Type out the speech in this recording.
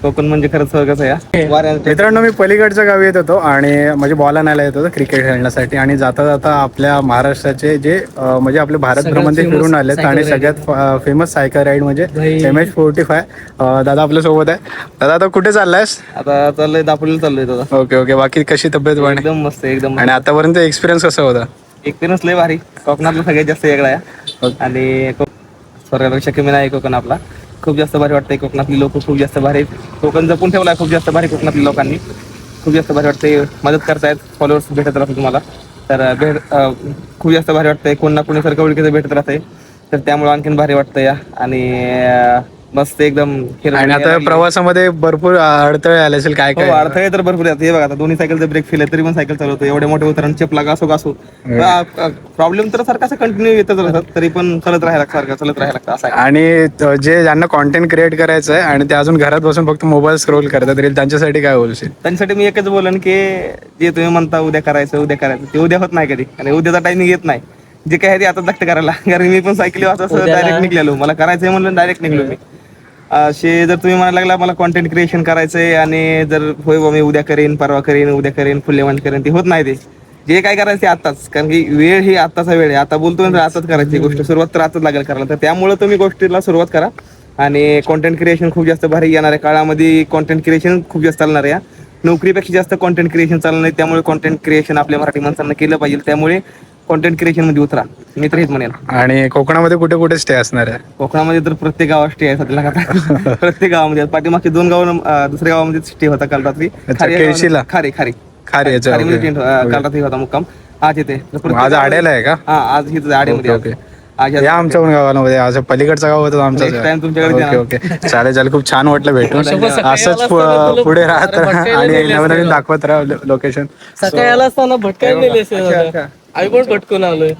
कोकण म्हणजे खरंच स्वर्गच आहे वाऱ्यानं. मित्रांनो, मी पलीकडच्या गावी येत होतो आणि म्हणजे बॉल आणायला येत होतो क्रिकेट खेळण्यासाठी, आणि जाता जाता आपल्या महाराष्ट्राचे जे म्हणजे आपले भारत भ्रमण ते फिरून आलेत, आणि सगळ्यात फेमस सायकल राईड म्हणजे MH45. दादा आपल्या सोबत आहे. दादा आता कुठे चाललायस? आता चाललंय दापोलीला चाललोय दादा. Okay okay. बाकी कशी तब्येत पाणी? एकदम मस्त एकदम. आणि आतापर्यंत एक्सपिरियन्स कसा होता? एक्सपिरियन्स लय भारी. कोकणातला सगळ्यात जास्त वेगळा आहे आणि स्वर्गापेक्षा कमी नाही कोकण आपला. खूप जास्त भारी वाटतंय. कोकणातली लोक खूप जास्त भारी आहेत. कोकण जपून ठेवलाय खूप जास्त भारी कोकणातल्या लोकांनी. खूप जास्त भारी वाटतंय. मदत करतायत, फॉलोअर्स भेटत राहतो तुम्हाला. तर खूप जास्त भारी वाटतंय. कोण ना कोणी सारखं ओळखीचं भेटत राहतंय, तर त्यामुळे आणखीन भारी वाटतंय या. आणि मस्त एकदम. आणि आता प्रवासामध्ये भरपूर अडथळे आले असेल, काय काय? अडथळे तर भरपूर आहेत. हे बघा आता दोन्ही सायकलचा ब्रेक फेल आहे तरी पण सायकल चालवतो. एवढे मोठे उतरण चेपला घासू प्रॉब्लेम तर सारखा असं कंटिन्यू येतच राहतात, तरी पण चालत राहायला सारखं चालत राहायला लागतं असं आहे. आणि जे ज्यांना कॉन्टेंट क्रिएट करायचं आहे आणि ते अजून घरात बसून फक्त मोबाईल स्क्रोल करतात रील, त्यांच्यासाठी काय बोलशील? त्यांच्यासाठी मी एकच बोलन की जे तुम्ही म्हणता उद्या करायचं ते उद्या होत नाही कधी, आणि उद्याचा टायमिंग येत नाही. जे काय आहे ते आता दक्त करायला. कारण मी पण सायकली वाचत डायरेक्ट निघलेलो. मला करायचंय म्हणलं डायरेक्ट निघलो मी. असे जर तुम्ही म्हणायला लागला मला कॉन्टेंट क्रिएशन करायचंय आणि जर होय बा मी उद्या करेन, परवा करेन, उद्या करेन, फुल लेवंट करेन, ते होत नाही. ते जे काय करायचं ते आत्ताच, कारण की वेळ ही आत्ताचा वेळ आहे. आता बोलतोय तर आताच करायची गोष्ट, सुरुवात तर आताच लागेल करायला. तर त्यामुळे तुम्ही गोष्टीला सुरुवात करा. आणि कॉन्टेंट क्रिएशन खूप जास्त भारी येणाऱ्या काळामध्ये. कॉन्टेंट क्रिएशन खूप जास्त चालणार आहे. नोकरीपेक्षा जास्त कॉन्टेंट क्रिएशन चालणार आहे. त्यामुळे कॉन्टेंट क्रिएशन आपल्या मराठी माणसांना केलं पाहिजे. त्यामुळे कॉन्टेंट क्रिएशन मध्ये उतरा, मी तर हेच म्हणेन. आणि कोकणामध्ये कुठे कुठे स्टे असणार आहे? कोकणामध्ये तर प्रत्येक गावात स्टे आहे सध्याला. आता प्रत्येक गावामध्ये पाठीमागचे 2 गाव दुसऱ्या गावामध्ये स्टे होता काल रात्री. केळशीला? खारी काल रात्री होता मुक्काम. आज येते आज आड्याला आहे का? हा, आज इथे आड्यामध्ये. ओके. या आमच्या पण गावामध्ये. आज पलीकडचा गाव होता आमचा. टाइम तुमच्याकडे. Okay okay. चालेल खूप छान वाटलं भेटून. असंच पुढे राहत राहा आणि नवीन दाखवत राहा लोकेशन. सकाळी आला असताना भटकायला नेले, आई पण भटकून आलोय.